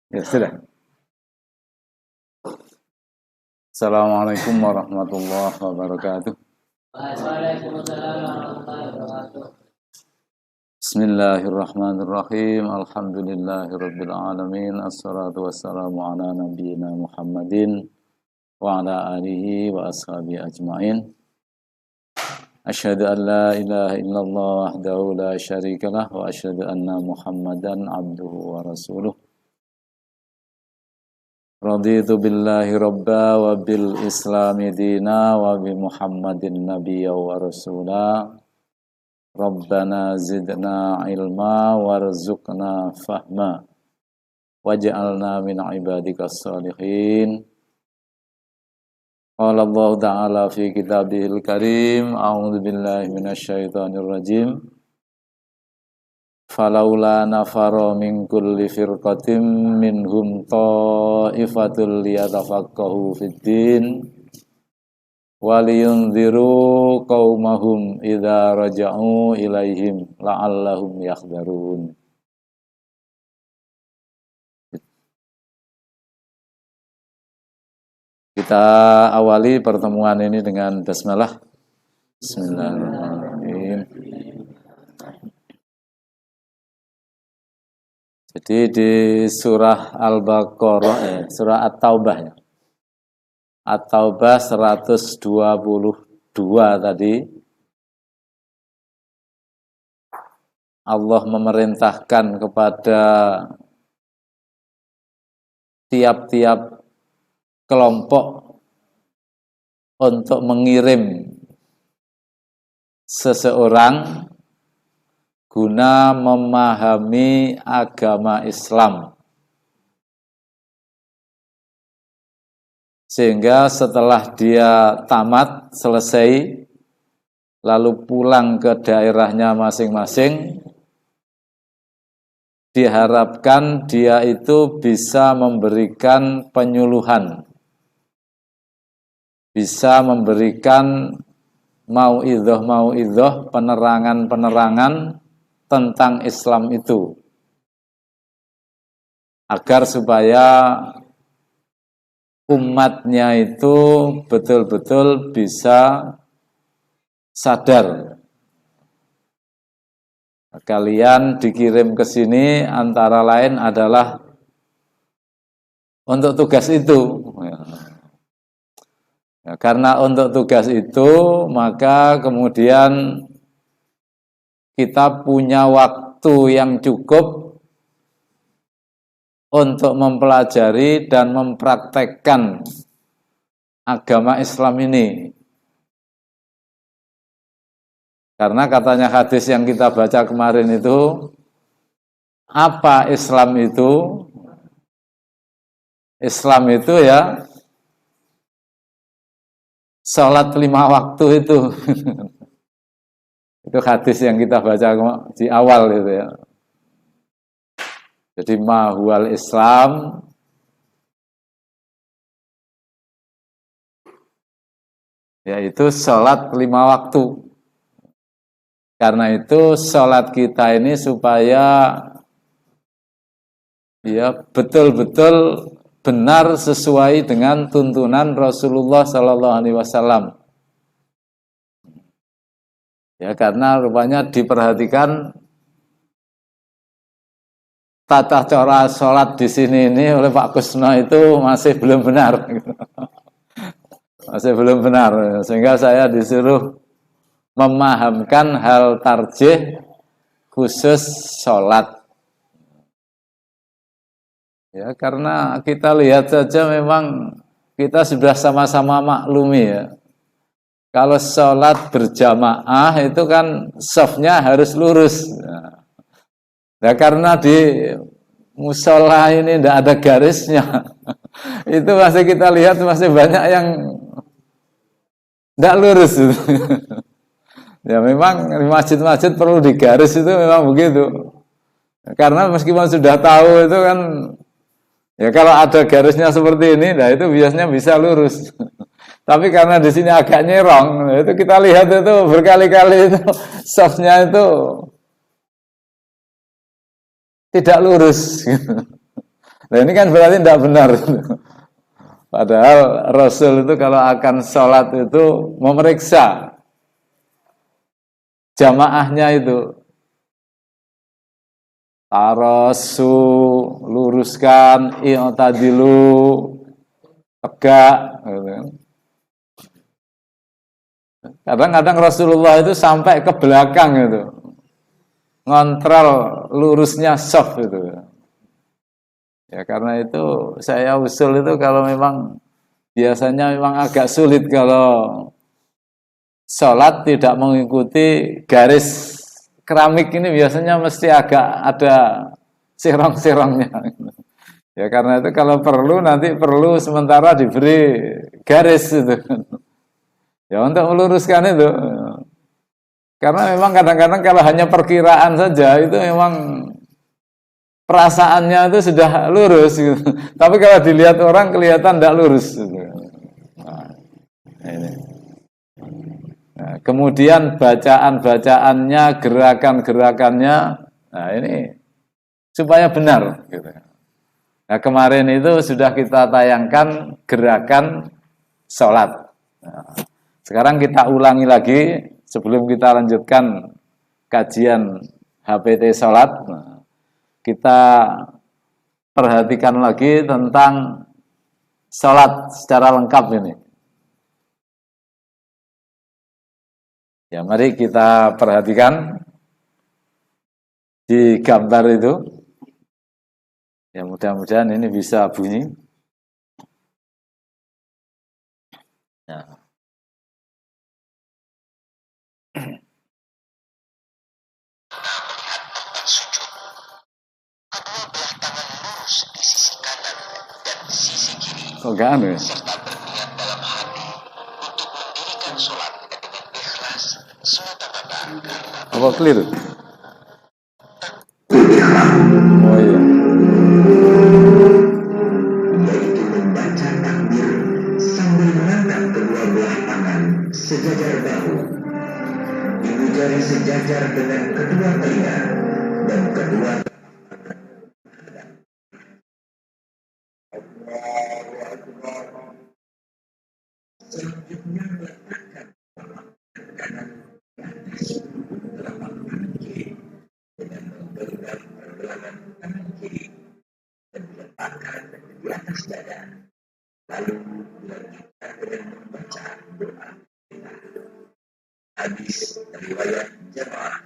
Ya sudah. Assalamualaikum warahmatullahi wabarakatuh. Waalaikumsalam warahmatullahi wabarakatuh. Bismillahirrahmanirrahim. Alhamdulillahirabbil alamin. Assalatu wassalamu ala nabiyyina Muhammadin wa ala alihi wa ashabihi ajmain. Asyhadu an la ilaha illallah wahdahu la syarikalah wa asyhadu anna Muhammadan abduhu wa rasuluh. Raditu billahi rabba wa bil islami dina wa bi Muhammadin nabiyya wa rasula. Rabbana zidna ilma warzuqna fahma waj'alna min ibadikas salihin. Qala Allah ta'ala fi kitabihil karim, a'udzu billahi minasyaitonir rajim. Falaula nafara min kulli firqatin minhum ta'ifatul liyatafaqahu fid din waliyunziru qaumahum idza raja'u ilaihim la'allahum yahdharun. Kita awali pertemuan ini dengan basmalah. Bismillahirrahmanirrahim. Jadi di surah Al-Baqarah, surah At-Taubah ya. At-Taubah 122 tadi. Allah memerintahkan kepada tiap-tiap kelompok untuk mengirim seseorang guna memahami agama Islam. Sehingga setelah dia tamat, selesai, lalu pulang ke daerahnya masing-masing, diharapkan dia itu bisa memberikan penyuluhan, bisa memberikan mauidhah, penerangan-penerangan tentang Islam itu, agar supaya umatnya itu betul-betul bisa sadar. Kalian dikirim ke sini antara lain adalah untuk tugas itu. Ya, karena untuk tugas itu, maka kemudian kita punya waktu yang cukup untuk mempelajari dan mempraktekkan agama Islam ini. Karena katanya hadis yang kita baca kemarin itu, apa Islam itu? Islam itu ya sholat 5 waktu itu. Itu hadis yang kita baca di awal itu ya. Jadi mahwal Islam, yaitu sholat 5 waktu. Karena itu sholat kita ini supaya ya betul-betul benar sesuai dengan tuntunan Rasulullah Sallallahu Alaihi Wasallam. Ya, karena rupanya diperhatikan tata cara sholat di sini ini oleh Pak Kusno itu masih belum benar, masih belum benar, sehingga saya disuruh memahamkan hal tarjih khusus sholat. Ya, karena kita lihat saja memang kita sudah sama-sama maklumi ya. Kalau sholat berjamaah itu kan shafnya harus lurus. Nah, karena di musola ini tidak ada garisnya, itu masih kita lihat masih banyak yang tidak lurus. Ya memang masjid-masjid perlu digaris itu memang begitu. Karena meskipun sudah tahu itu kan, ya kalau ada garisnya seperti ini, nah itu biasanya bisa lurus. Tapi karena di sini agak nyerong, itu kita lihat itu berkali-kali itu softnya itu tidak lurus. Nah ini kan berarti tidak benar. Padahal Rasul itu kalau akan sholat itu memeriksa jamaahnya itu. Tarasu, luruskan, i'tadilu, tegak. Gitu. Kadang-kadang Rasulullah itu sampai ke belakang itu. Ngontrol lurusnya shaf itu. Ya karena itu saya usul itu kalau memang biasanya memang agak sulit kalau sholat tidak mengikuti garis keramik ini biasanya mesti agak ada sirong-sirongnya. Ya karena itu kalau perlu nanti perlu sementara diberi garis itu. Ya untuk meluruskan itu. Karena memang kadang-kadang kalau hanya perkiraan saja itu memang perasaannya itu sudah lurus gitu. Tapi kalau dilihat orang kelihatan tidak lurus gitu. Nah, ini. Nah, kemudian bacaan-bacaannya, gerakan-gerakannya, nah ini supaya benar gitu. Nah, kemarin itu sudah kita tayangkan gerakan sholat. Nah, sekarang kita ulangi lagi sebelum kita lanjutkan kajian HPT sholat. Nah, kita perhatikan lagi tentang sholat secara lengkap ini. Ya, mari kita perhatikan di gambar itu. Ya, mudah-mudahan ini bisa bunyi. Ya. Sujud. Kedua belah tangan lurus di sisi kanan dan sisi kiri. Kok gak anu ya? Serta berniat dalam hati untuk mendirikan sholat dengan ikhlas semata-mata karena Apa clear? Oh iya. Yaitu membaca takbir sambil mengangkat kedua belah tangan sejajar bahu, ibu jari sejajar dengan kedua telinga dan kedua selanjutnya meletakkan telapak kanan di atas telapak tangan kiri dengan menggenggam pergelangan tangan kiri dan diletakkan di atas dada. Lalu dilanjutkan dengan membaca doa kita. Hadis riwayat Jamaah.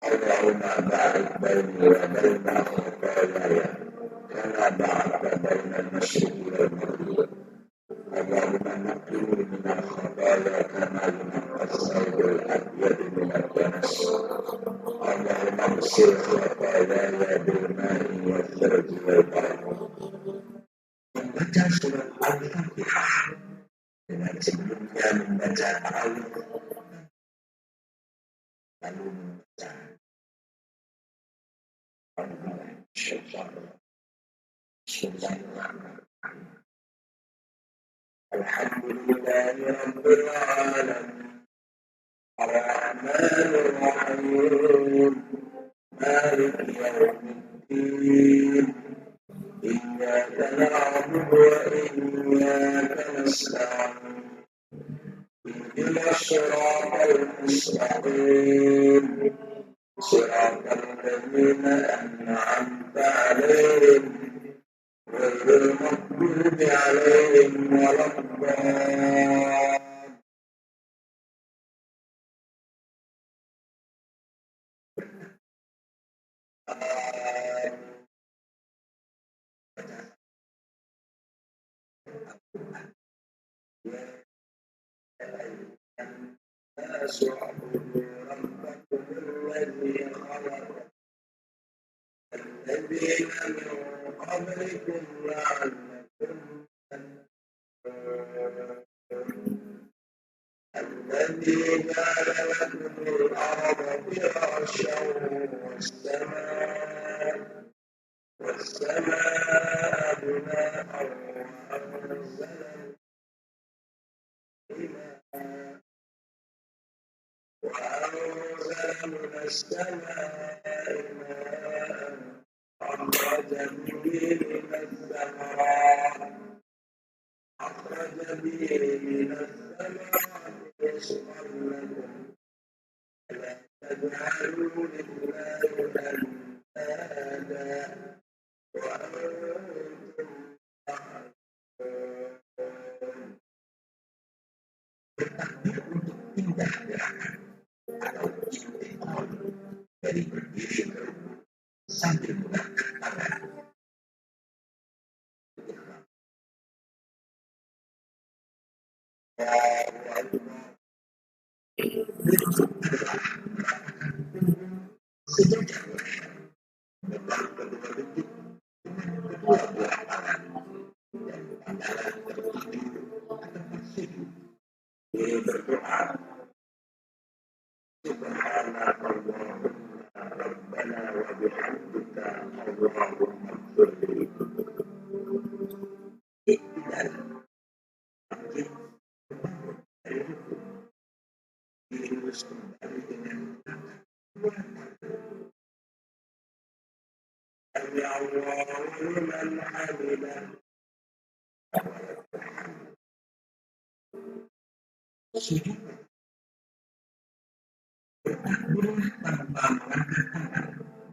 Allahumma barik baini wa baina khataaya kama ba'adta baina al-masyriqi wal maghrib. Allahumma naqqini min al-khataaya kama yunqqa as-thawb al-abyad min ad-danas. Allahumma ighsil khataaya bil ma'i wal thalji wal barad. Membaca surat Al-Fatihah dengan sebelumnya membaca ta'awudz, lalu membaca Bismillahirrahmanirrahim. Alhamdulillahi rabbil alamin. Ar-Rahmanir Rahim. Maliki yaumiddin. إياك نعبد وإياك نستعين اهدنا الصراط المستقيم صراط الذين أنعمت عليهم غير المغضوب عليهم ولا الضالين. الناس اعبدوا ربكم الذي خلق الذين من قبلكم لعلكم تتقون الذي جعل لكم الأرض فراشا والسماء بناء وأنزل من السماء ماء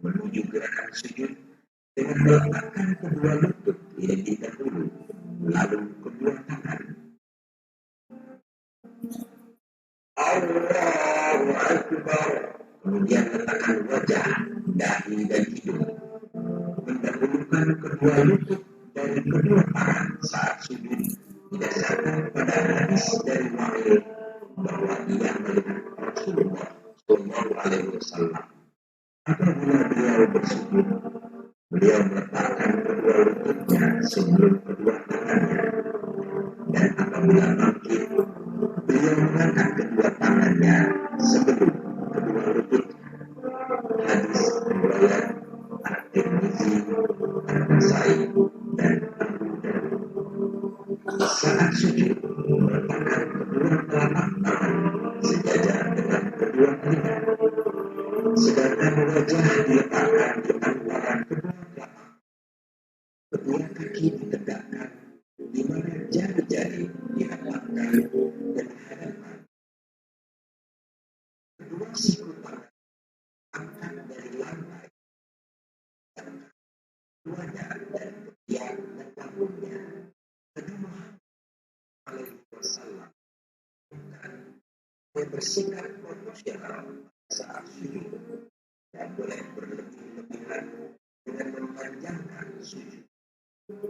menuju gerakan sujud dengan meletakkan kedua lutut terlebih dahulu, lalu kedua tangan. Allahu Akbar. Kemudian letakkan wajah, dahi dan hidung. Mendahulukan kedua lutut dari kedua tangan saat sujud didasarkan pada hadis dari Wa'il bahwa ia melihat Rasulullah Shallallahu Alaihi Wasallam. Apabila beliau bersujud, beliau meletakkan kedua lututnya sebelum kedua tangannya, dan apabila bangkit, beliau mengangkat kedua tangannya sebelum kedua lutut. Hadis riwayat At-Tirmizi, An-Nasai, dan Abu Dawud. Saat sujud, meletakkan kedua telapak tangan sejajar dengan kedua telinga, sedangkan wajah diletakkan di antara kedua telapak. Kedua kaki ditegakkan, di mana jari-jari dihadapkan dan dihadapkan. Kedua siku tangan angkat dari lantai, dan keduanya dari ketiak dan tangannya. Kedua Alaihi Wasallam dan bersikap proporsional saat sujud, dan boleh berlebih-lebihan dengan memanjangkan sujud.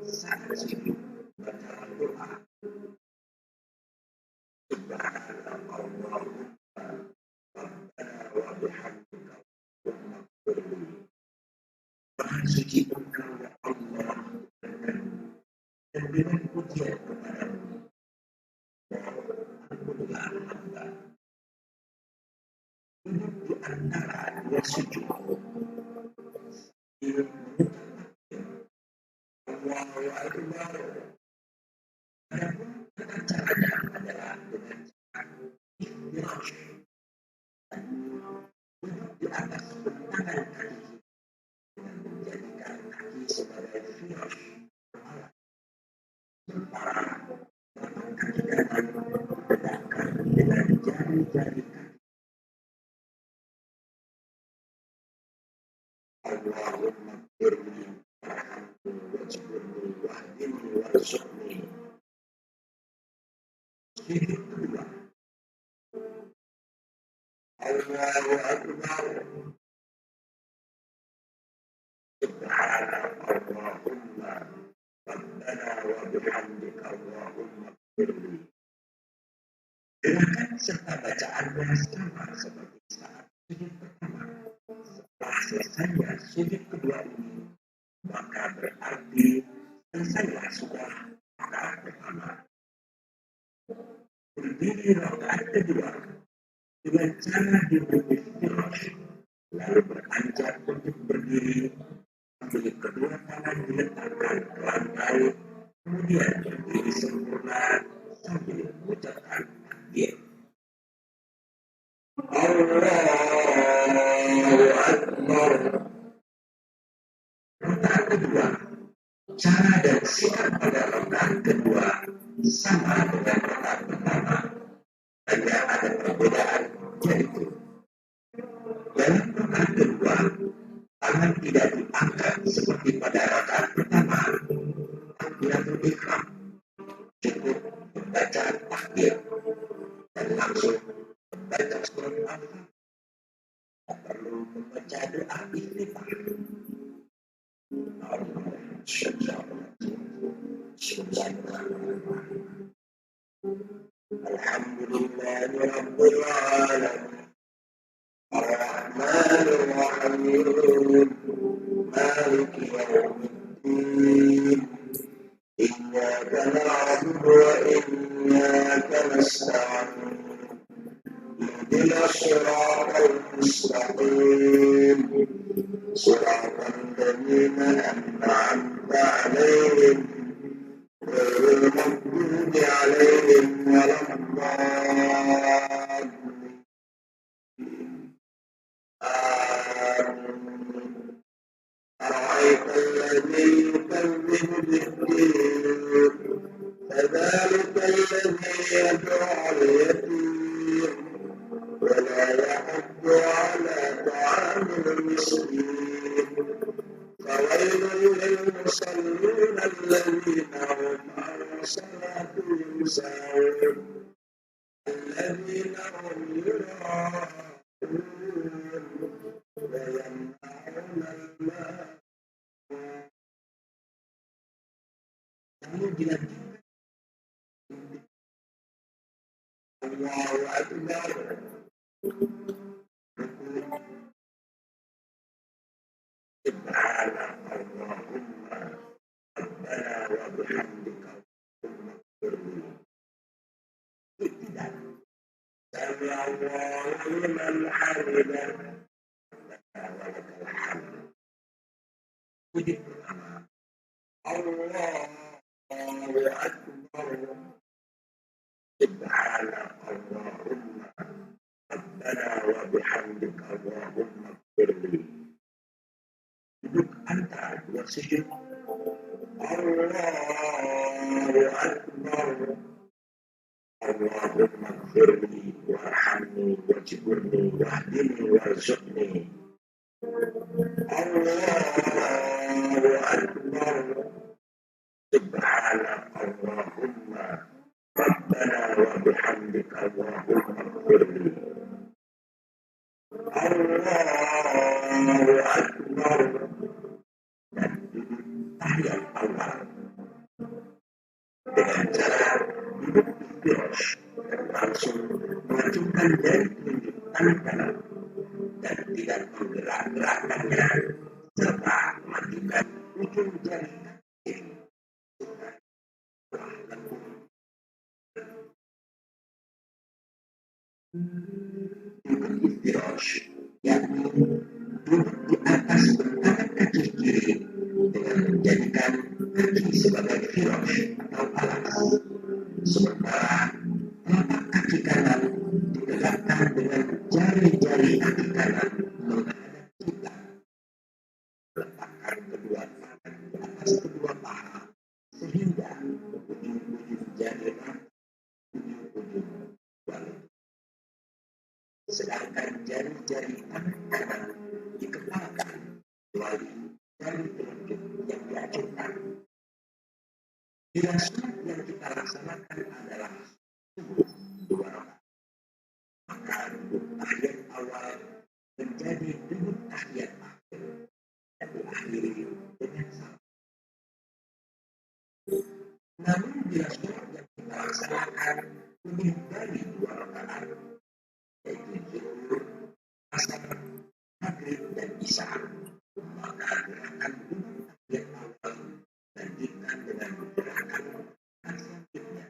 Saat sujud baca doa Subhanallah Rabbana wa bihamdika Allahumma Maha suci Engkau ya Allah, dan dengan pujian kepadamu ampunilah hamba. Duduk di antara dua sujud, Allahu Akbar. Adapun tata caranya adalah dengan cara ikhtiar, duduk di atas bentangan kaki dengan menjadikan kaki sebagai firash kepala, sementara telapak kaki kanan ditegakkan dengan jari-jari kaki. Allahumma firli warhamni wajburni wahdini warzuqni. Sujud kedua, Allahu Akbar. Subhanallahumma Rabbana wa bihamdika Allahumma firli. Gerakan serta bacaannya sama seperti saat sujud pertama. Setelah selesainya sujud kedua ini, maka berarti selesailah sudah rakaat pertama. Berdiri rakaat kedua dengan cara duduk di firash, lalu beranjak untuk berdiri, sambil kedua tangan diletakkan ke lantai, kemudian berdiri sempurna sambil mengucapkan takbir. Allahu Akbar. Rakaat kedua, cara dan sikap pada rakaat kedua sama dengan rakaat pertama, hanya ada perbedaan, yaitu dalam rakaat kedua tangan tidak diangkat seperti pada rakaat pertama. Takbiratul ihram cukup bacaan takbir dan langsung membaca surat Al-Fatihah, tak perlu membaca doa istighfar. Alhamdulillahi Rabbil Alamin Ar-Rahmanir Rahim Maliki Yawmiddin Iyyaka na'budu wa iyyaka nasta'in Ihdinas siratal mustaqim Siratal ladzina an'amta 'alaihim ghairil maghdubi 'alaihim waladdallin. أرأيت الذي يكذب بالدين فذلك الذي يدعو اليتيم ولا يحض على طعام المسكين فويل للمصلين الذين هم عن صلاتهم ساهون الذين هم يراءون ويمنعون الماء. Lalu dilanjutkan Allahu Akbar. Subhana Allahumma Rabbana wa bihamdika Allahumma ighfirli. Tidak. Sami Allahu liman hamidah. Rabbana wa lakal hamd. Puji pertama. Allahu Akbar. Subhana Allahumma Rabbana wa bihamdika Allahumma ighfirli. Duduk antara dua sujud. Allahu Akbar. Allahumma ighfirli warhamni wajburni wahdini warzuqni. Allahu Akbar. Subhana Allahumma Rabbana wa bihamdika Allahumma ighfirli. Allahu Akbar. Dan tahiyat awal dengan cara duduk firasy dan langsung mengacungkan jari telunjuk tangan kanan dan tidak menggerak-gerakkannya serta memajukan ujung jari kaki duduk firasy, yakni duduk di atas tangan kaki kiri dengan menjadikan kaki sebagai firasy atau alas, sementara telapak kaki kanan ditegakkan dengan jari-jari kaki kanan menghadap kiblat. Letakkan kedua tangan di atas kedua paha sehingga ujung-ujung jari ujung-ujung balik. Sedangkan jari-jari tangan kanan dikepalkan melalui jari telunjuk yang diacungkan. Bila sunat yang kita laksanakan adalah subuh 2 rakaat, maka duduk tahiyat awal menjadi duduk tahiyat akhir dan diakhiri dengan salam. Namun bila sunat yang kita laksanakan lebih dari 2 rakaat, yaitu zuhur, asar, maghrib dan isya, maka gerakan duduk tahiyat awal lanjutkan dengan gerakan selanjutnya.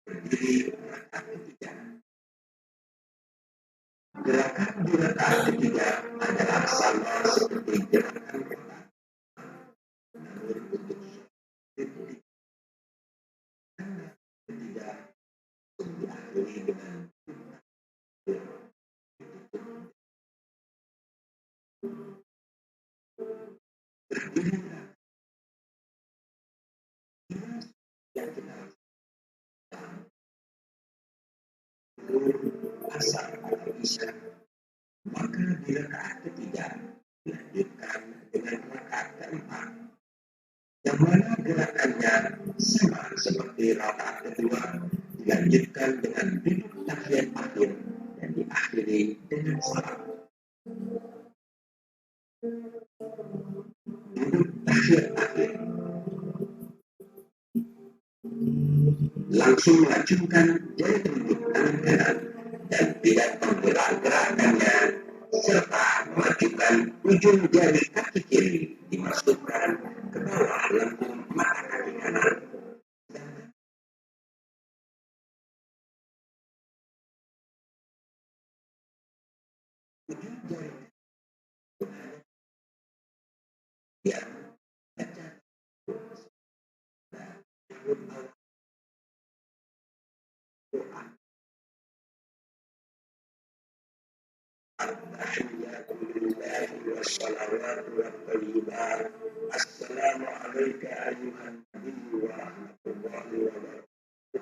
Berdiri rakaat ketiga. Gerakan di rakaat ketiga adalah sama seperti gerakan pertama, namun untuk detik ketiga diakhiri dengan yang kita asar atau isya, maka di rakaat ketiga dilanjutkan dengan rakaat keempat, yang mana gerakannya sama seperti rakaat kedua, dilanjutkan dengan duduk tahiyat akhir dan diakhiri dengan salam. Duduk tahiyat akhir, langsung mengacungkan jari telunjuk tangan kanan dan tidak menggerak-gerakannya, serta memajukan ujung jari kaki kiri dimasukkan ke bawah lengkung mata kaki kanan. Ujung jari ya, والصلوات والطيبات السلام عليك أيها النبي ورحمة الله وبركاته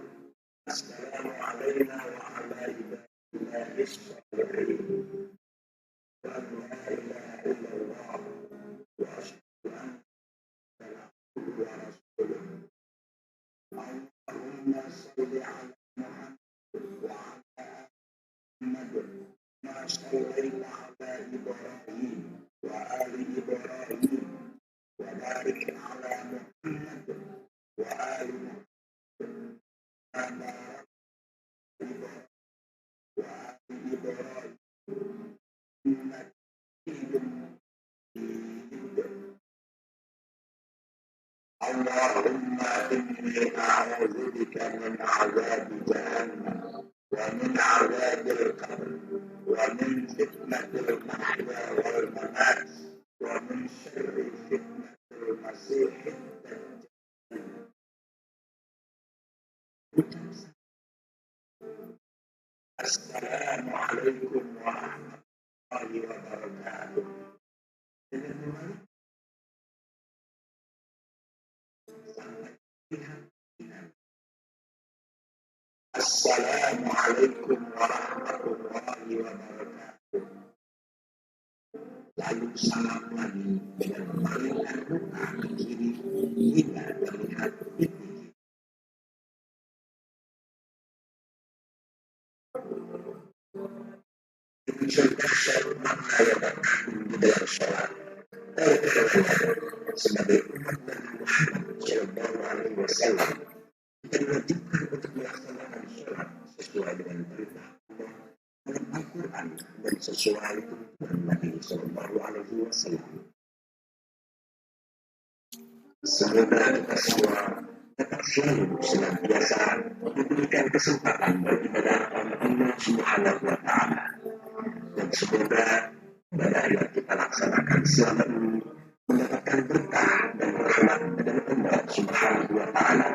السلام علينا وعلى عباد الله الصالحين وأن لا إله إلا الله وأشهد أن محمدا ورسوله اللهم صل على محمد وعلى محمد ما صليت على إبراهيم وآل إبراهيم وبارك على محمد وآل محمد كما باركت وآل إبراهيم إنك حميد مجيد. اللهم إني أعوذ بك من عذاب جهنم ومن عذاب القبر ومن فتنة المحيا والممات ومن شر فتنة المسيح الدجال. السلام عليكم ورحمة الله وبركاته. Assalamualaikum warahmatullahi wabarakatuh. Lalu salam lagi dengan memalingkan muka ke kiri hingga terlihat pipi. Demikian dahsyat makna yang terkandung di dalam sholat. Sebagai umat Nabi Muhammad Shallallahu Alaihi Wasallam, kita diwajibkan untuk melaksanakan sholat sesuai dengan perintah Allah dalam Al-Quran dan sesuai tuntunan Nabi Shallallahu Alaihi Wasallam. Semoga kita semua dapat selalu senantiasa memberikan kesempatan beribadah kepada Allah Subhanahu Wa Taala, dan semoga ibadah yang kita laksanakan selama ini mendapatkan berkah dan rahmat dari Allah Subhanahu Wa Taala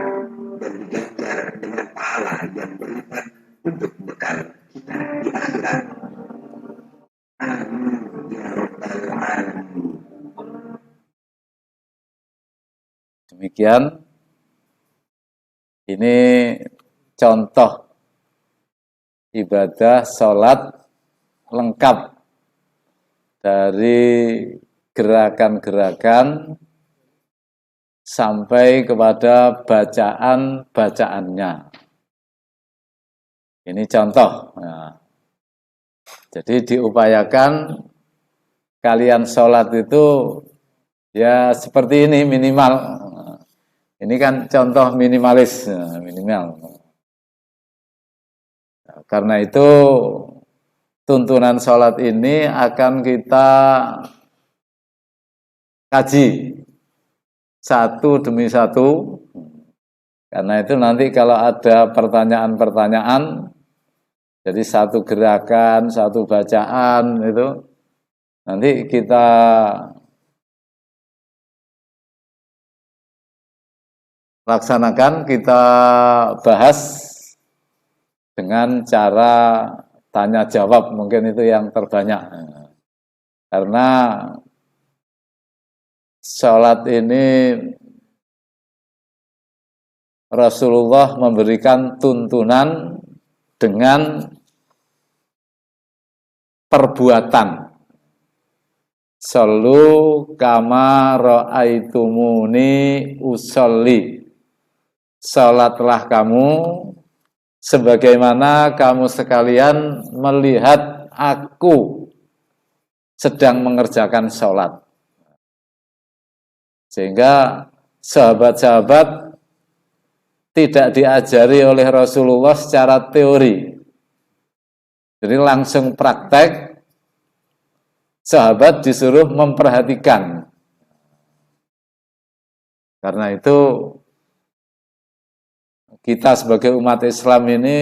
dan diganjar dengan pahala yang berlipat untuk bekal kita di akhirat. Amin ya rabbal alamin. Demikian, ini contoh ibadah sholat lengkap dari gerakan-gerakan sampai kepada bacaan-bacaannya. Ini contoh. Nah, jadi diupayakan kalian sholat itu ya seperti ini minimal. Ini kan contoh minimalis, minimal. Karena itu tuntunan sholat ini akan kita kaji satu demi satu. Karena itu nanti kalau ada pertanyaan-pertanyaan, jadi satu gerakan, satu bacaan itu nanti kita laksanakan, kita bahas dengan cara tanya jawab, mungkin itu yang terbanyak. Karena Salat ini Rasulullah memberikan tuntunan dengan perbuatan. Sallu kama ra'aitumuni usolli. Salatlah kamu sebagaimana kamu sekalian melihat aku sedang mengerjakan salat. Sehingga sahabat-sahabat tidak diajari oleh Rasulullah secara teori. Jadi langsung praktek, sahabat disuruh memperhatikan. Karena itu kita sebagai umat Islam ini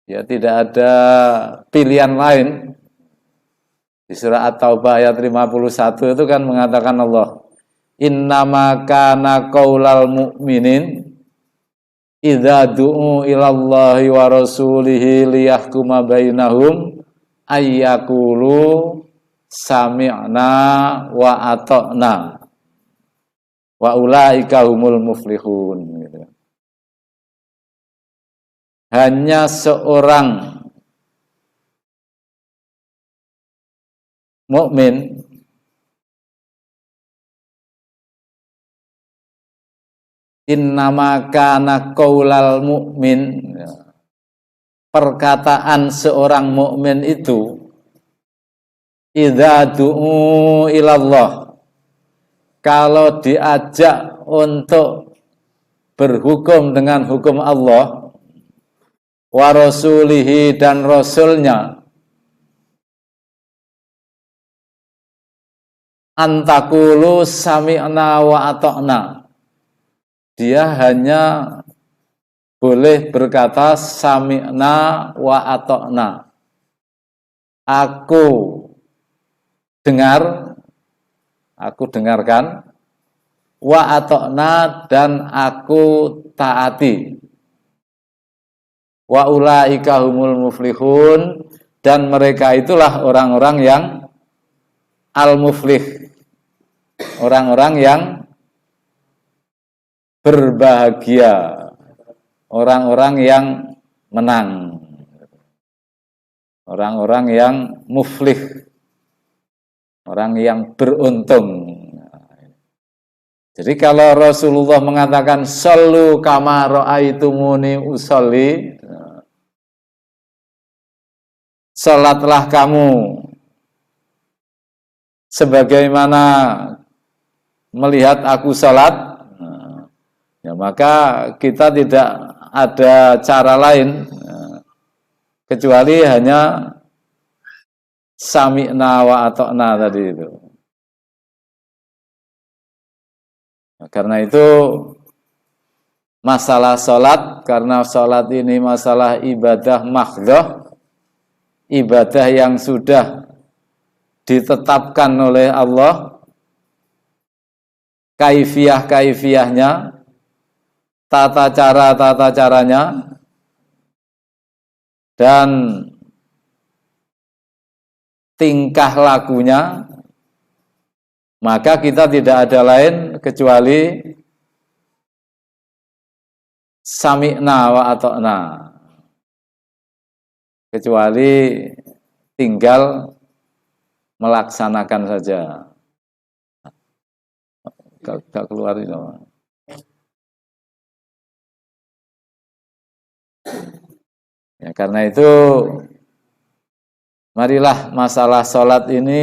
ya tidak ada pilihan lain. Di surah At-Taubah ayat 51 itu kan mengatakan Allah, innama kana qaulal mu'minin idza du'u ilallahi wa rasulihi liyahkuma bainahum ayyaqulu sami'na wa ata'na wa ulaika humul muflihun gitu. Hanya seorang mukmin innama kana qaulal mukmin, perkataan seorang mukmin itu idza du'u ilallah, kalau diajak untuk berhukum dengan hukum Allah wa rasulihi dan rasulnya, antakulu sami'na wa ata'na, dia hanya boleh berkata sami'na wa ata'na, aku dengar, aku dengarkan, wa ata'na dan aku taati, wa ulaika humul muflihun, dan mereka itulah orang-orang yang al-muflih, orang-orang yang berbahagia, orang-orang yang menang, orang-orang yang muflih, orang yang beruntung. Jadi kalau Rasulullah mengatakan sallu kama ra'aitumuni usolli, salatlah kamu sebagaimana melihat aku salat, ya maka kita tidak ada cara lain kecuali hanya sami'na wa ata'na tadi itu. Nah, karena itu masalah salat, karena salat ini masalah ibadah mahdhah, ibadah yang sudah ditetapkan oleh Allah, kaifiyah-kaifiyahnya, tata caranya, dan tingkah lakunya, maka kita tidak ada lain kecuali sami'na wa ata'na, kecuali tinggal melaksanakan saja. Gak keluar itu. Ya, karena itu marilah masalah sholat ini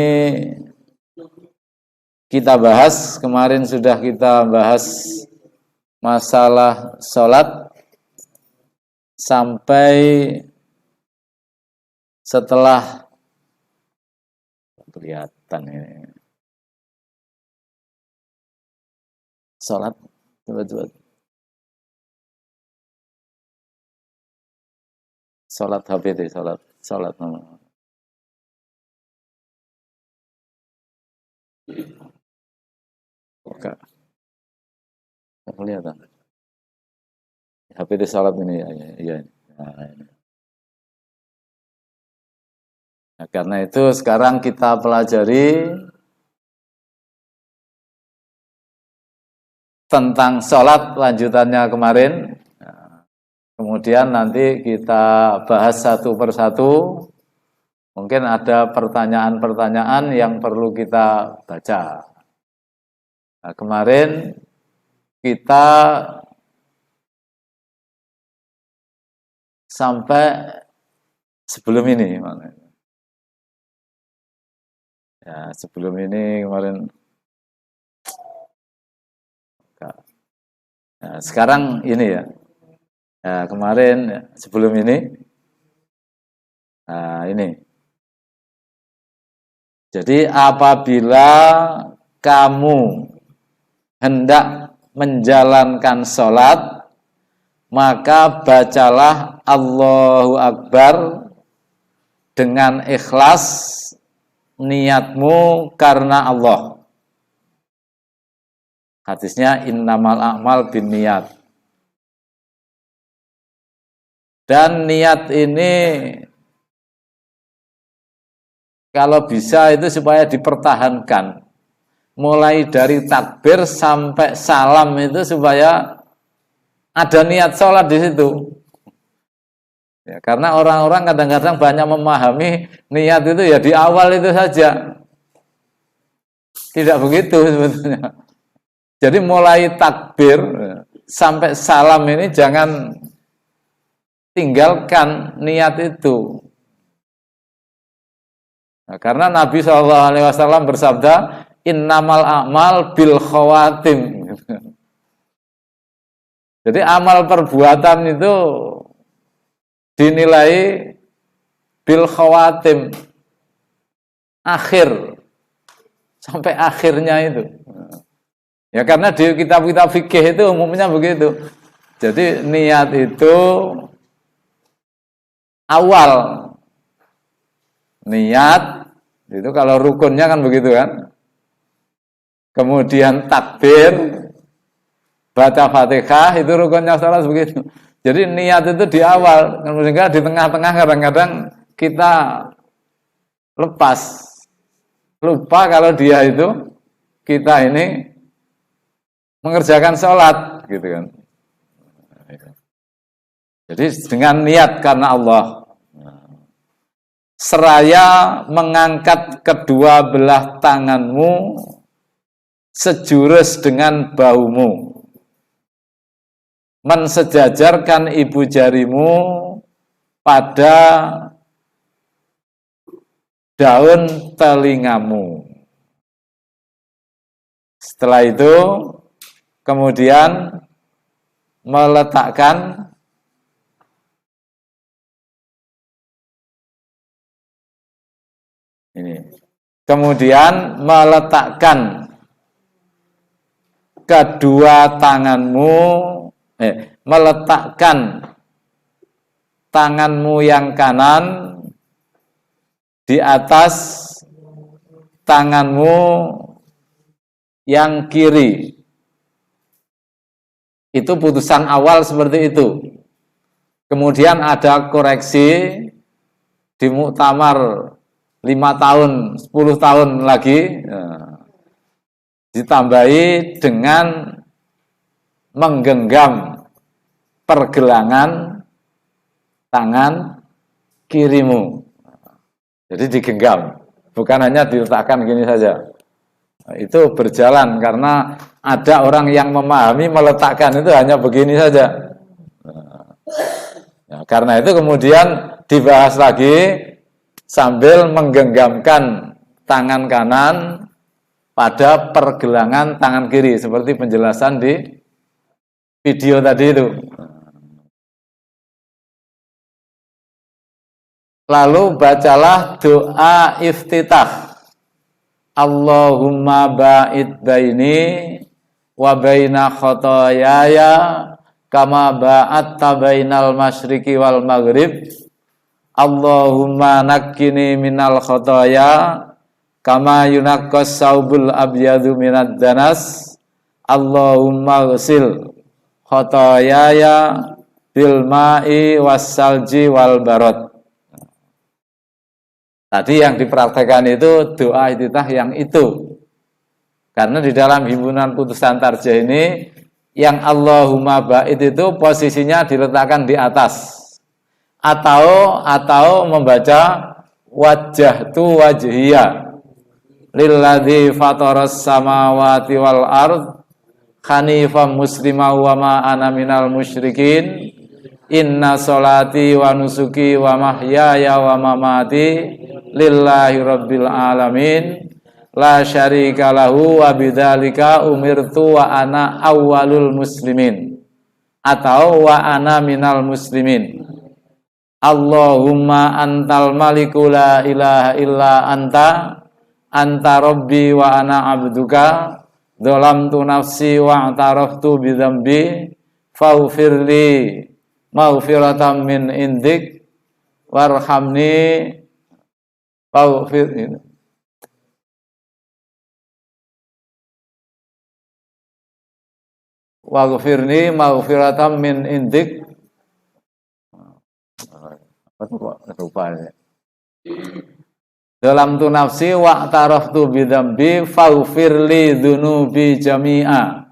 kita bahas. Kemarin sudah kita bahas masalah sholat sampai setelah kelihatan ini sholat, coba sholat HPT, sholat oke, kelihatan HPT sholat ini ya. Nah, karena itu sekarang kita pelajari tentang sholat lanjutannya kemarin. Kemudian nanti kita bahas satu persatu. Mungkin ada pertanyaan-pertanyaan yang perlu kita baca. Nah, kemarin kita sampai sebelum ini. Ya, sebelum ini kemarin. Nah, sekarang ini ya. Nah, kemarin sebelum ini. Nah, ini. Jadi apabila kamu hendak menjalankan sholat, maka bacalah Allahu Akbar dengan ikhlas, niatmu karena Allah. Hadisnya innamal a'mal binniyat. Dan niat ini kalau bisa itu supaya dipertahankan. Mulai dari takbir sampai salam itu supaya ada niat sholat di situ. Ya, karena orang-orang kadang-kadang banyak memahami niat itu ya di awal itu saja. Tidak begitu sebetulnya. Jadi mulai takbir sampai salam ini jangan tinggalkan niat itu. Nah, karena Nabi SAW bersabda, innamal a'mal bil khawatim. Jadi amal perbuatan itu dinilai bil khawatim, akhir, sampai akhirnya itu. Ya karena di kitab-kitab fikih itu umumnya begitu. Jadi niat itu awal. Niat itu kalau rukunnya kan begitu kan. Kemudian takbir, baca Fatihah itu rukunnya sholat begitu. Jadi niat itu di awal, kemudian di tengah-tengah kadang-kadang kita lepas, lupa kalau dia itu kita ini mengerjakan sholat gitu kan. Jadi dengan niat karena Allah. Seraya mengangkat kedua belah tanganmu sejurus dengan bahumu, mensejajarkan ibu jarimu pada daun telingamu. Setelah itu kemudian meletakkan ini. Kemudian meletakkan kedua tanganmu, meletakkan tanganmu yang kanan di atas tanganmu yang kiri. Itu putusan awal seperti itu. Kemudian ada koreksi di muktamar 5 tahun, 10 tahun lagi, ditambahi dengan menggenggam pergelangan tangan kirimu. Jadi digenggam, bukan hanya diletakkan gini saja. Itu berjalan karena ada orang yang memahami meletakkan itu hanya begini saja. Nah, karena itu kemudian dibahas lagi sambil menggenggamkan tangan kanan pada pergelangan tangan kiri seperti penjelasan di video tadi itu. Lalu bacalah doa iftitah. Allahumma ba'id baini wa baina khotoyaya kama ba'atta bainal masyriqi wal maghrib. Allahumma nakkini minal khotoya kama yunaqqas saubul abyadu minad danas. Allahumma ghsil khotoyaya bil ma'i was salji wal barad. Tadi yang dipraktekkan itu doa iftitah yang itu. Karena di dalam himpunan putusan tarjah ini Yang Allahumma ba'id itu posisinya diletakkan di atas. Atau membaca wajjahtu wajhiya lilladzi fataras samawati wal ard hanifan musliman wa ma ana minal musyrikin. Inna sholati wa nusuki wa mahyaya wa mamati lillahi rabbil alamin la syarika lahu wa bidzalika umirtu wa ana awwalul muslimin atau wa ana minal muslimin. Allahumma antal maliku la ilaha illa anta rabbi wa ana abduka dzalamtu nafsi wa i'taraftu bi dzambi faghfirli maghfiratan min indik warhamni faghfir waghfirni maghfiratan min indik. Apa tuh kok lupa ya. Dalam tu nafsi wa taraftu bidzambi faghfirli dzunubi jami'a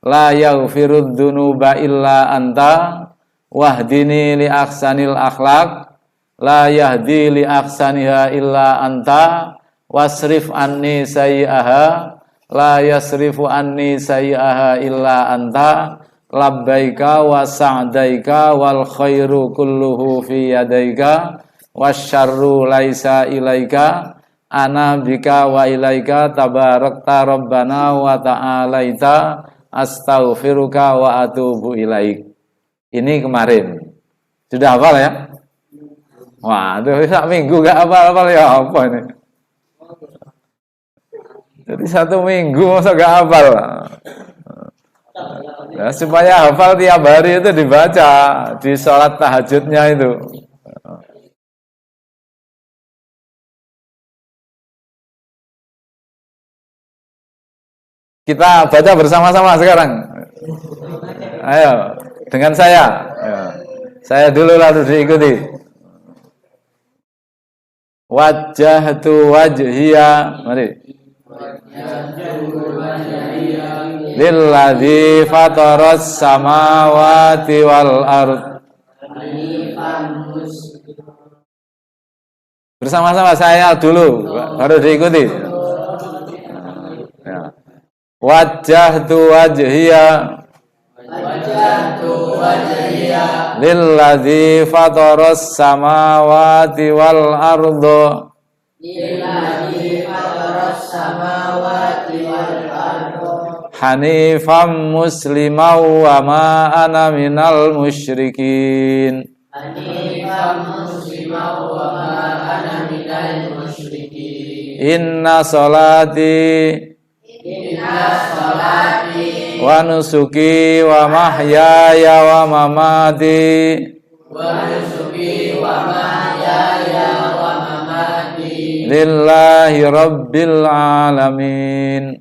la yaghfirud dzunuba illa anta wahdini li ahsanil akhlaq la yahdi li ahsaniha illa anta wasrif anni sayyi'aha la yasrifu anni sayyi'aha illa anta labbaika wa sa'daika wal khairu kulluhu fi yadaika wasyarru laisa ilaika ana bika wa ilaika tabarakta rabbana wa ta'alaita astaghfiruka wa atubu ilaik. Ini kemarin sudah hafal ya? Waduh, sak minggu gak hafal-hafal ya apa ini? Jadi 1 minggu masa gak hafal. Nah, supaya hafal tiap hari itu dibaca di sholat tahajudnya itu. Kita baca bersama-sama sekarang. Ayo, dengan saya. Ayo. Saya dulu lalu diikuti. Wajjahtu wajhiya, mari. Lilladzi fataras samawati wal ard. Bersama-sama saya dulu, baru diikuti. Ya. Wajjahtu wajhiya lilladzi fataras samawati wal ardo hanifan musliman wa ma ana minal musyrikin. Inna sholati wa nusuki wa mahyaya wa mamati lillahi rabbil alamin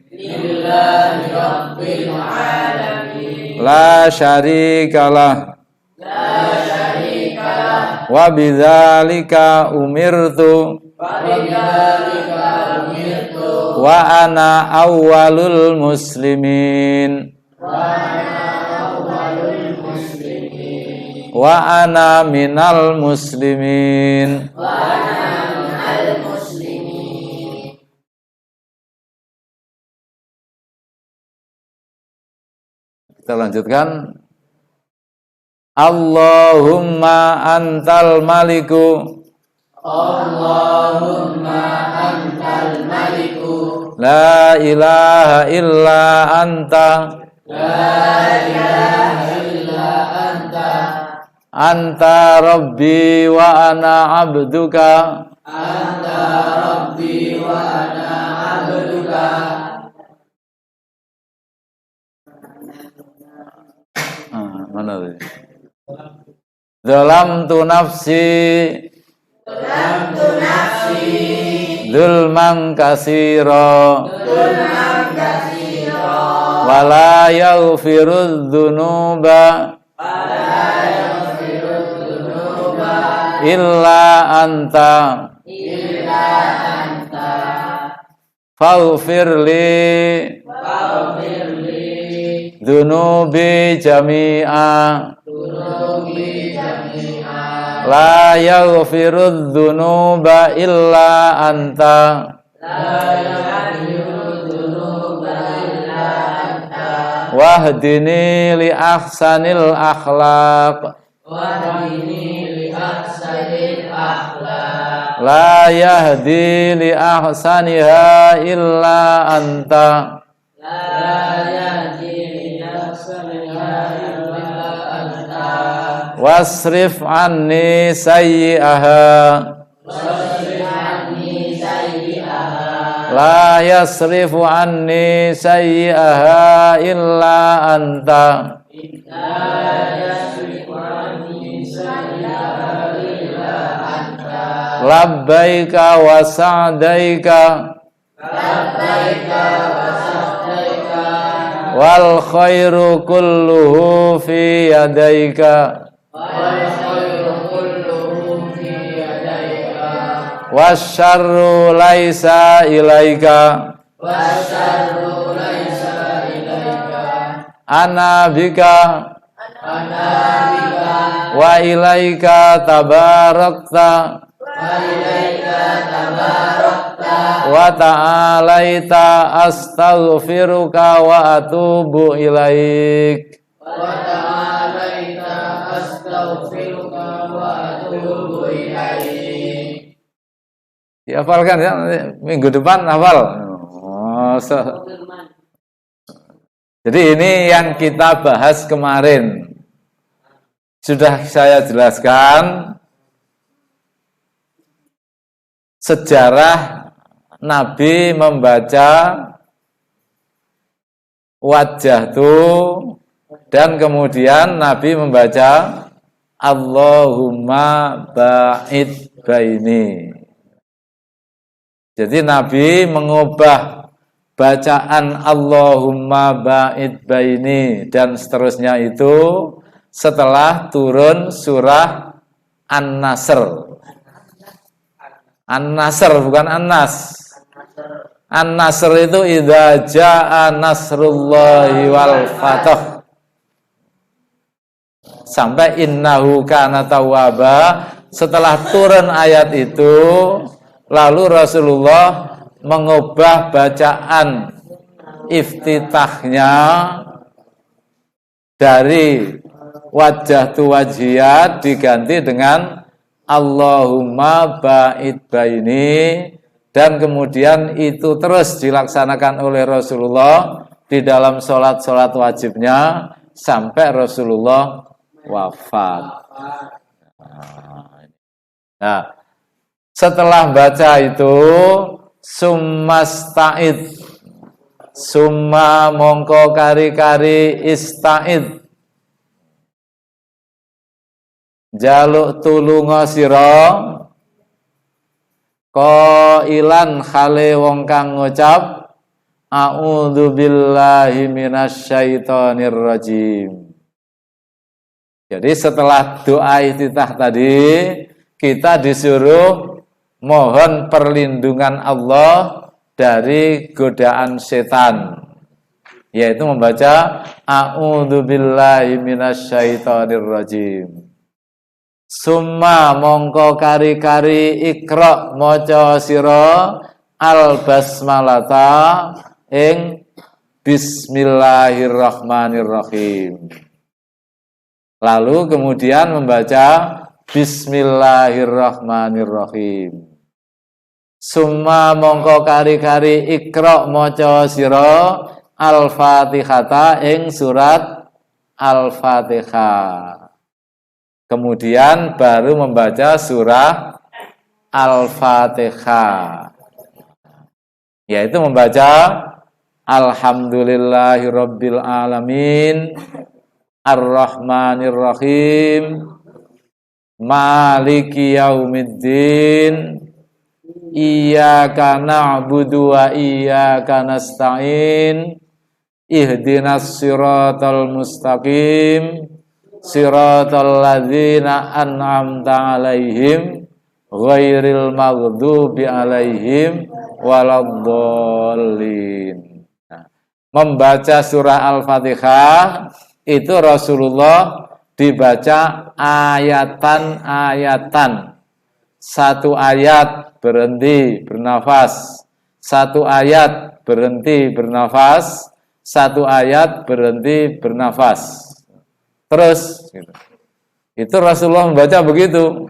la syarikalah wa bidzalika umirtu wa ana awwalul muslimin wa ana minal muslimin. Kita lanjutkan. Allahumma antal maliku la ilaha illa anta anta rabbi wa ana abduka mana tuh? Zalamtu nafsi dzulman katsira wala yaghfirudz dzunuba illa anta faghfirli dzunubi jami'a la yaghfirudz dzunuba illa anta wahdini li ahsanil akhlaq la yahdi li ahsaniha illa anta wasrif anni sayyi'aha la yasrifu anni sayyi'aha illa anta labbaika wa sa'daika wal khairu kulluhu fi yadaika wasyarru laisa ilaika ana bika wa ilaika tabarakta wa ta'alaita astaghfiruka wa atubu ilaik. Dihafalkan ya, minggu depan hafal. Jadi ini yang kita bahas kemarin. Sudah saya jelaskan sejarah Nabi membaca wajah itu dan kemudian Nabi membaca Allahumma ba'id baini. Jadi Nabi mengubah bacaan Allahumma ba'id baini dan seterusnya itu setelah turun surah An-Nasr. An-Nasr bukan An-Nas. An-Nasr itu idza jaa nasrullahi wal fath. Sampai innahu kana tawwaba. Setelah turun ayat itu, lalu Rasulullah mengubah bacaan iftitahnya dari wajah tu wajhiyat diganti dengan Allahumma ba'id baini, dan kemudian itu terus dilaksanakan oleh Rasulullah di dalam sholat-sholat wajibnya sampai Rasulullah wafat. Nah, setelah baca itu summasta'id, summa mongko kari-kari ista'id, jaluk tulunga sira qailan khale wong kang ngucap a'udzu billahi minasyaitonir rajim. Jadi setelah doa iftitah tadi kita disuruh mohon perlindungan Allah dari godaan setan, yaitu membaca a'udzu billahi minasyaitonir rajim. Summa mongko kari-kari ikra maca sira al basmalata ing bismillahirrahmanirrahim. Lalu kemudian membaca bismillahirrahmanirrahim. Summa mongko kari-kari ikra maca sira al fatihata ing surat Al-Fatihah. Kemudian baru membaca surah Al-Fatihah, yaitu membaca Alhamdulillahirabbil alamin Ar-Rahmanir-Rahim Maliki yaumiddin Iyyaka na'budu wa iyyaka nasta'in Ihdinas siratal mustaqim Siratal ladzina an'amta 'alaihim ghairil maghdubi 'alaihim waladdallin. Nah, membaca surah Al-Fatihah itu Rasulullah dibaca ayatan-ayatan. Satu ayat berhenti bernafas, satu ayat berhenti bernafas, satu ayat berhenti bernafas. Terus gitu. Itu Rasulullah membaca begitu.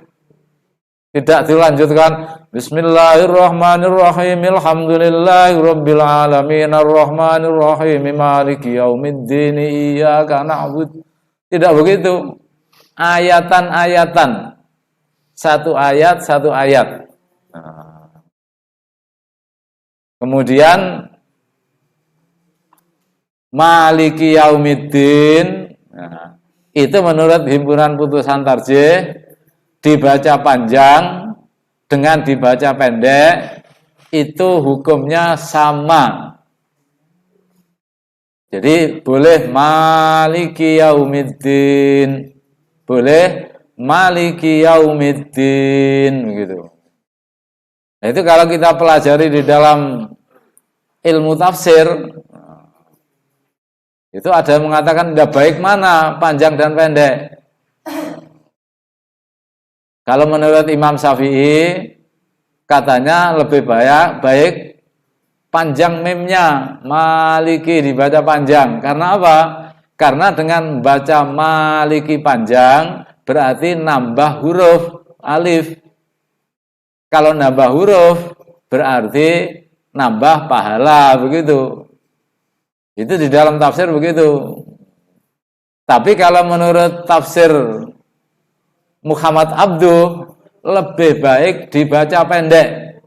Tidak dilanjutkan Bismillahirrahmanirrahim Alhamdulillahirabbil alamin arrahmanirrahim maliki yaumiddin iyyaka na'budu. Tidak begitu. Ayatan-ayatan. Satu ayat, satu ayat. Nah. Kemudian maliki yaumiddin. Nah, itu menurut himpunan putusan tarjih dibaca panjang dengan dibaca pendek itu hukumnya sama. Jadi boleh maliki yaumiddin, boleh maliki yaumiddin begitu. Nah, itu kalau kita pelajari di dalam ilmu tafsir itu ada yang mengatakan tidak baik mana panjang dan pendek. Kalau menurut Imam Syafi'i katanya lebih baik panjang mimnya, maliki dibaca panjang. Karena apa? Karena dengan baca maliki panjang berarti nambah huruf alif. Kalau nambah huruf berarti nambah pahala begitu. Itu di dalam tafsir begitu. Tapi kalau menurut tafsir Muhammad Abduh lebih baik dibaca pendek.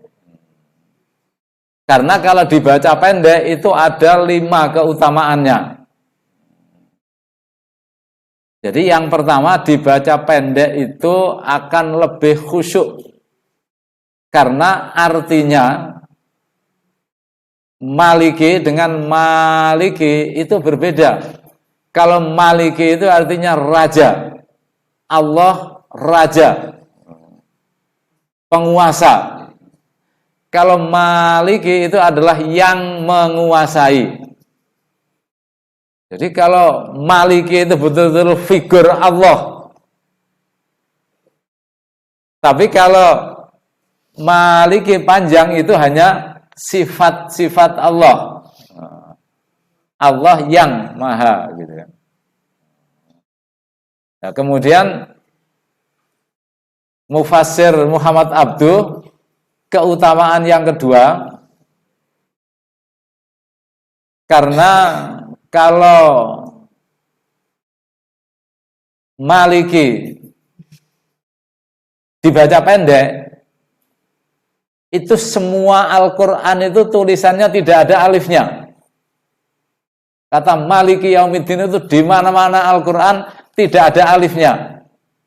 Karena kalau dibaca pendek itu ada 5 keutamaannya. Jadi yang pertama dibaca pendek itu akan lebih khusyuk. Karena artinya maliki dengan maliki itu berbeda. Kalau maliki itu artinya raja. Allah raja, penguasa. Kalau maliki itu adalah yang menguasai. Jadi kalau maliki itu betul-betul figur Allah. Tapi kalau maliki panjang itu hanya sifat-sifat Allah. Allah yang maha gitu kan. Nah, kemudian Mufassir Muhammad Abduh keutamaan yang kedua, karena kalau maliki dibaca pendek itu semua Al-Quran itu tulisannya tidak ada alifnya. Kata maliki yaumiddin itu di mana-mana Al-Quran tidak ada alifnya.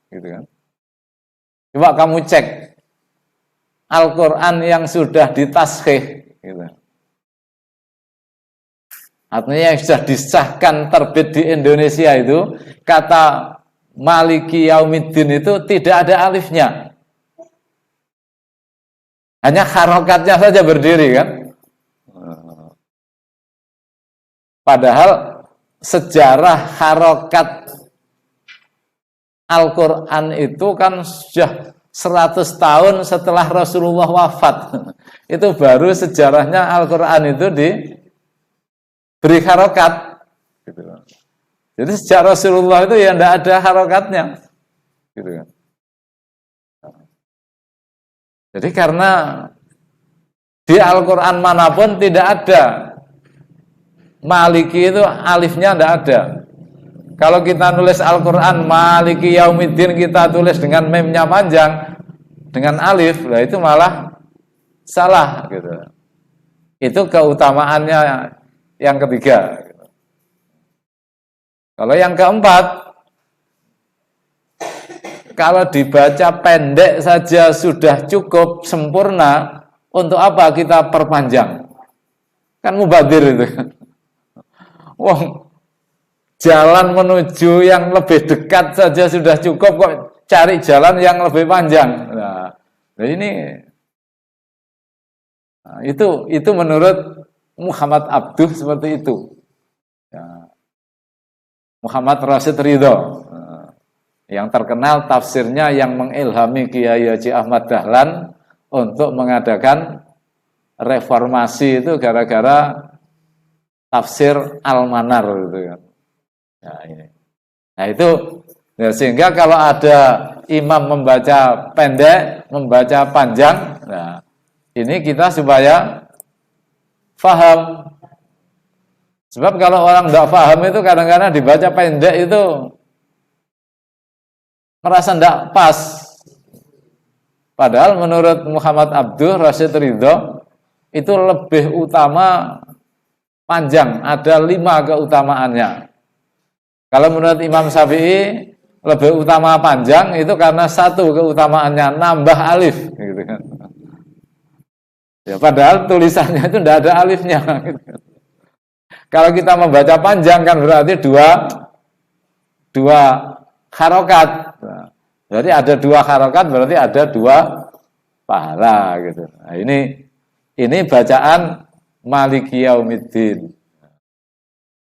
Gitu kan. Coba kamu cek Al-Quran yang sudah ditashih gitu. Artinya yang sudah disahkan terbit di Indonesia itu kata maliki yaumiddin itu tidak ada alifnya. Hanya harokatnya saja berdiri kan. Padahal sejarah harokat Al-Quran itu kan sudah 100 tahun setelah Rasulullah wafat. Itu baru sejarahnya Al-Quran itu diberi harokat. Jadi sejak Rasulullah itu ya tidak ada harokatnya. Gitu kan. Jadi karena di Al-Quran manapun tidak ada maliki itu alifnya tidak ada. Kalau kita nulis Al-Quran maliki yaumiddin kita tulis dengan memnya panjang dengan alif, lah itu malah salah gitu. Itu keutamaannya yang ketiga. Kalau yang keempat, kalau dibaca pendek saja sudah cukup sempurna, untuk apa kita perpanjang? Kan mubadzir itu. Wong jalan menuju yang lebih dekat saja sudah cukup, kok cari jalan yang lebih panjang. Nah ini itu menurut Muhammad Abduh seperti itu. Ya. Muhammad Rasyid Ridho, yang terkenal tafsirnya yang mengilhami Kiai Haji Ahmad Dahlan untuk mengadakan reformasi itu gara-gara tafsir Al-Manar gitu kan. Ya, ini. Nah itu ya, sehingga kalau ada imam membaca pendek, membaca panjang, nah ini kita supaya faham. Sebab kalau orang tidak paham itu kadang-kadang dibaca pendek itu merasa tidak pas. Padahal menurut Muhammad Abduh Rasyid Ridho itu lebih utama panjang. Ada 5 keutamaannya. Kalau menurut Imam Syafi'i lebih utama panjang itu karena 1 keutamaannya nambah alif. Gitu kan. Ya, padahal tulisannya itu tidak ada alifnya. Gitu. Kalau kita membaca panjang kan berarti dua harokat. Berarti ada 2 harokat, berarti ada 2 pahala gitu. Nah, ini bacaan Maliki Yaumiddin.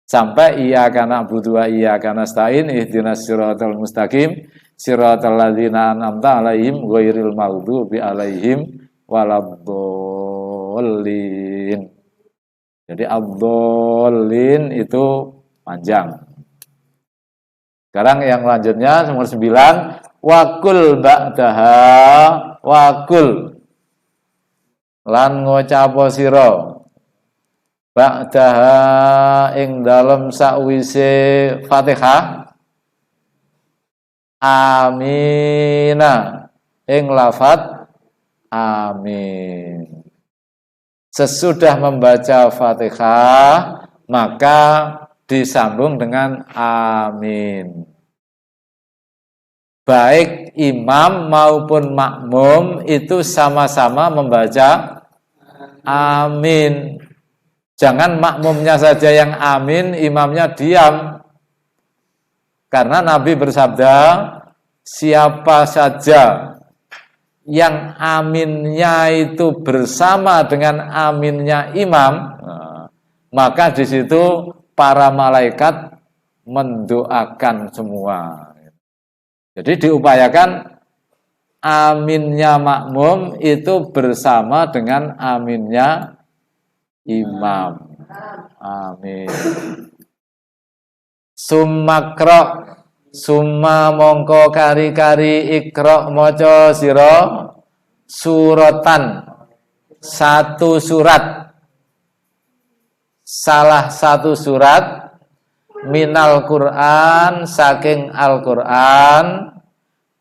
Sampai iyyaka na'budu wa iyyaka nasta'in ihdinas siratal mustaqim siratal ladzina an'amta 'alaihim ghairil maghdubi 'alaihim waladdallin. Jadi ad-dallin itu panjang. Sekarang yang lanjutnya nomor 9, wakul ba'daha wakul lan ngucapa sira ba'daha ing dalem sakwise Fatihah amina ing lafat amin. Sesudah membaca Fatihah maka disambung dengan amin. Baik imam maupun makmum itu sama-sama membaca amin. Jangan makmumnya saja yang amin, imamnya diam. Karena Nabi bersabda, siapa saja yang aminnya itu bersama dengan aminnya imam, maka di situ para malaikat mendoakan semua. Jadi diupayakan aminnya makmum itu bersama dengan aminnya imam. Amin. Sumakro summa mongko kari-kari ikro moco siro suratan 1 surat, salah 1 surat minal Quran saking Al-Quran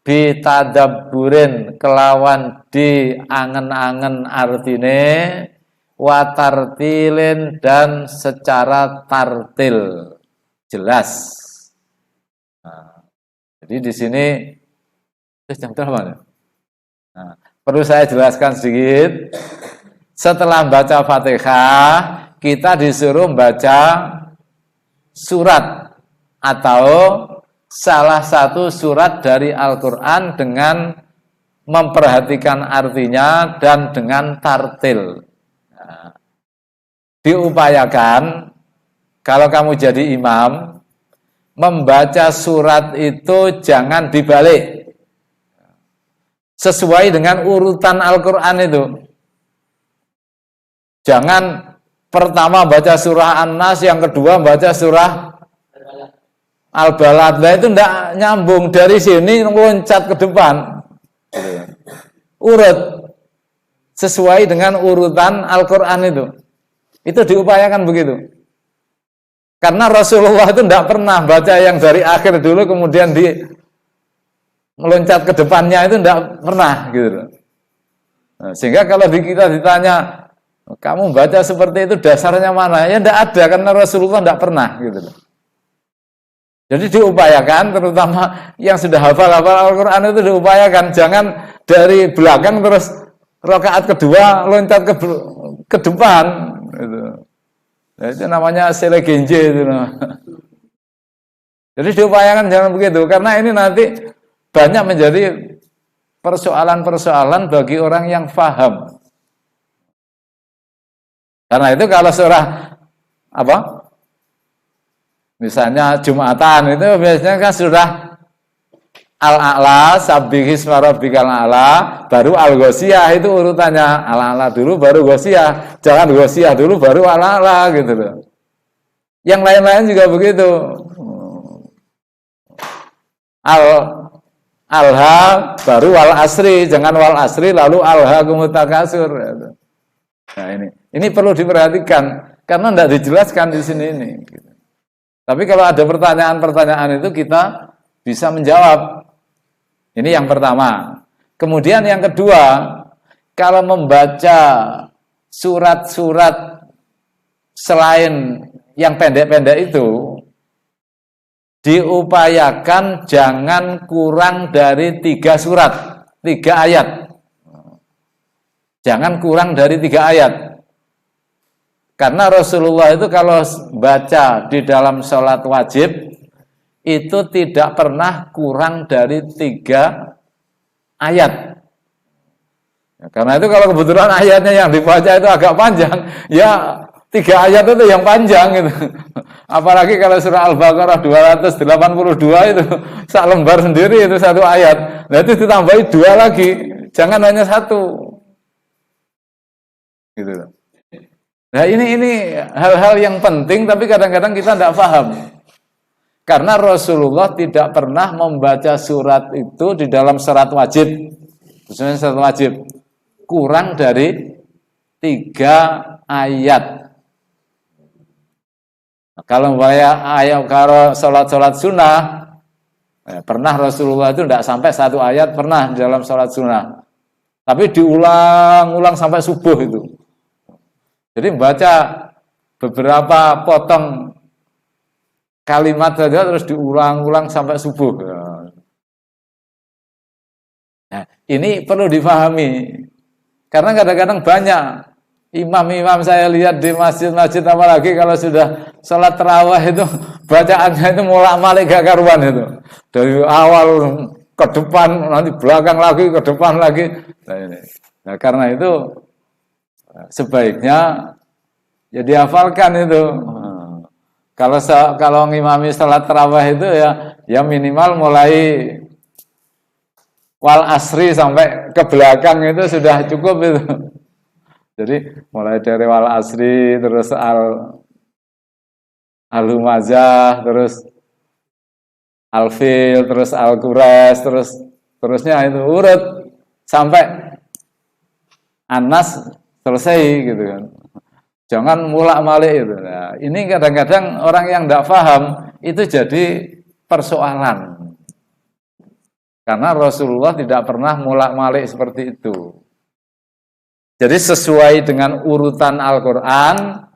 bitadabburin kelawan diangen-angen artine watartilin dan secara tartil jelas. Nah, jadi di sini jam berapa? Nah, perlu saya jelaskan sedikit. Setelah baca Fatihah, kita disuruh baca surat atau salah 1 surat dari Al-Quran dengan memperhatikan artinya dan dengan tartil. Nah, diupayakan kalau kamu jadi imam membaca surat itu jangan dibalik. Sesuai dengan urutan Al-Quran itu. Jangan pertama baca surah An-Nas, yang kedua baca surah Al-Balad. Nah, itu tidak nyambung. Dari sini loncat ke depan. Urut. Sesuai dengan urutan Al-Quran itu. Itu diupayakan begitu. Karena Rasulullah itu tidak pernah baca yang dari akhir dulu kemudian meloncat ke depannya, itu tidak pernah gitu. Nah, sehingga kalau kita ditanya, kamu baca seperti itu dasarnya mana? Ya tidak ada, karena Rasulullah tidak pernah gitu. Jadi diupayakan, terutama yang sudah hafal-hafal Al-Quran itu diupayakan, jangan dari belakang terus rakaat kedua loncat ke depan gitu. Nah, itu namanya selegenje itu. Jadi diupayakan jangan begitu, karena ini nanti banyak menjadi persoalan-persoalan bagi orang yang paham. Karena itu kalau surah Misalnya Jumatan itu biasanya kan sudah Al-A'la, Sabbihisma rabbikal a'la, baru Al-Ghoshiyah, itu urutannya Al-A'la dulu baru Ghoshiyah. Jangan Ghoshiyah dulu baru Al-A'la gitu loh. Yang lain-lain juga begitu. Al-ha baru wal asri, jangan wal asri lalu al-ha kumutakasur. Nah ini perlu diperhatikan karena tidak dijelaskan di sini ini. Tapi kalau ada pertanyaan-pertanyaan itu kita bisa menjawab. Ini yang pertama. Kemudian yang kedua, kalau membaca surat-surat selain yang pendek-pendek itu, diupayakan jangan kurang dari 3 surat, 3 ayat. Jangan kurang dari 3 ayat. Karena Rasulullah itu kalau baca di dalam sholat wajib, itu tidak pernah kurang dari 3 ayat. Karena itu kalau kebetulan ayatnya yang dibaca itu agak panjang, ya 3 ayat itu yang panjang gitu. Apalagi kalau surah Al-Baqarah 282 itu sak lembar sendiri itu 1 ayat. Nah itu ditambahi 2 lagi, jangan hanya 1. Gitu. Nah ini hal-hal yang penting tapi kadang-kadang kita tidak paham. Karena Rasulullah tidak pernah membaca surat itu di dalam surat wajib. Khususnya surat wajib kurang dari 3 ayat. Kalau sholat sunnah, pernah Rasulullah itu tidak sampai 1 ayat pernah di dalam sholat sunnah, tapi diulang-ulang sampai subuh itu. Jadi membaca beberapa potong kalimat saja terus diulang-ulang sampai subuh. Nah, ini perlu difahami karena kadang-kadang banyak imam-imam saya lihat di masjid-masjid, apalagi kalau sudah sholat tarawih itu bacaannya itu mulak-malik gak karuan itu. Dari awal ke depan, nanti belakang lagi, ke depan lagi. Nah karena itu sebaiknya ya dihafalkan itu. Kalau ngimami sholat tarawih itu ya minimal mulai wal asri sampai ke belakang itu sudah cukup itu. Jadi mulai dari wal asri, terus al-humazah, terus al-fil, terus al-qures, terusnya itu urut sampai Anas selesai gitu kan. Jangan mulak-malik itu. Nah, ini kadang-kadang orang yang tidak paham itu jadi persoalan. Karena Rasulullah tidak pernah mulak-malik seperti itu. Jadi sesuai dengan urutan Al-Quran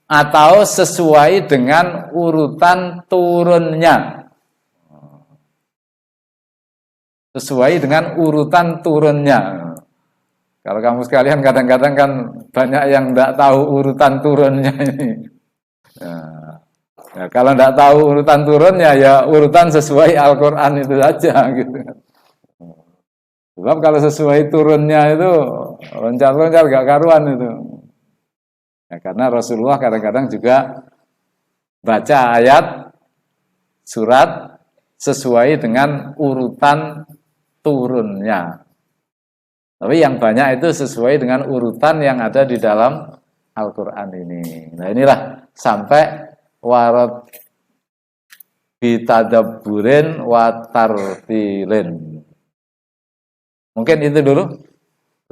atau sesuai dengan urutan turunnya. Sesuai dengan urutan turunnya. Kalau kamu sekalian kadang-kadang kan banyak yang tidak tahu urutan turunnya ini. Ya, kalau tidak tahu urutan turunnya ya urutan sesuai Al-Quran itu saja gitu. Sebab kalau sesuai turunnya itu loncat-loncat gak karuan itu. Ya, karena Rasulullah kadang-kadang juga baca ayat surat sesuai dengan urutan turunnya. Tapi yang banyak itu sesuai dengan urutan yang ada di dalam Al-Quran ini. Nah inilah sampai warad bitadabburin wa tartilin. Mungkin itu dulu.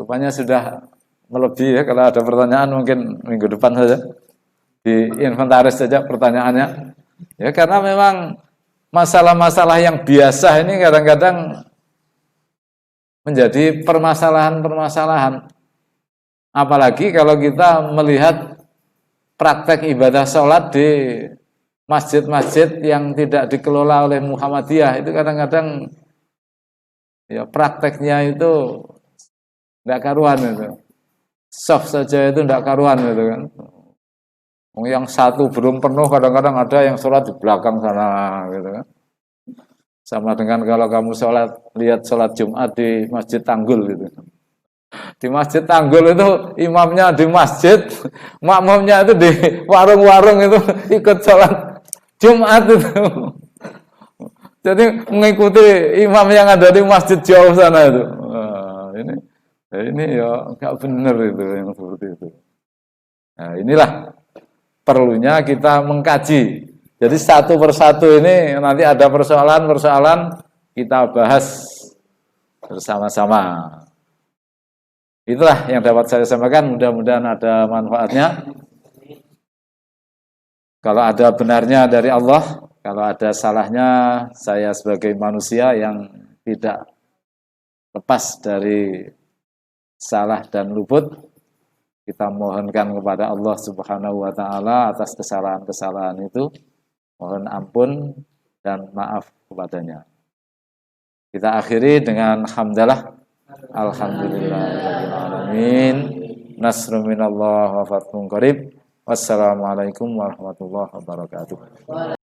Rupanya sudah melebihi ya. Kalau ada pertanyaan mungkin minggu depan saja. Di inventaris saja pertanyaannya. Ya karena memang masalah-masalah yang biasa ini kadang-kadang menjadi permasalahan-permasalahan. Apalagi kalau kita melihat praktek ibadah sholat di masjid-masjid yang tidak dikelola oleh Muhammadiyah. Itu kadang-kadang ya prakteknya itu tidak karuan itu. Soft saja itu tidak karuan gitu kan. Yang satu belum penuh kadang-kadang ada yang sholat di belakang sana gitu kan. Sama dengan kalau kamu lihat sholat Jumat di Masjid Tanggul gitu. Di Masjid Tanggul itu imamnya di masjid, makmumnya itu di warung-warung itu ikut sholat Jumat itu. Jadi mengikuti imam yang ada di masjid jauh sana itu. Ini ya nggak benar itu yang seperti itu. Nah, inilah perlunya kita mengkaji. Jadi satu persatu ini nanti ada persoalan-persoalan kita bahas bersama-sama. Itulah yang dapat saya sampaikan. Mudah-mudahan ada manfaatnya. Kalau ada benarnya dari Allah, kalau ada salahnya saya sebagai manusia yang tidak lepas dari salah dan luput, kita mohonkan kepada Allah Subhanahu wa taala atas kesalahan-kesalahan itu. Mohon ampun dan maaf kepadanya. Kita akhiri dengan hamdalah. Alhamdulillahirabbil alamin. Nasrun minallah wa fathun qarib. Wassalamualaikum warahmatullahi wabarakatuh.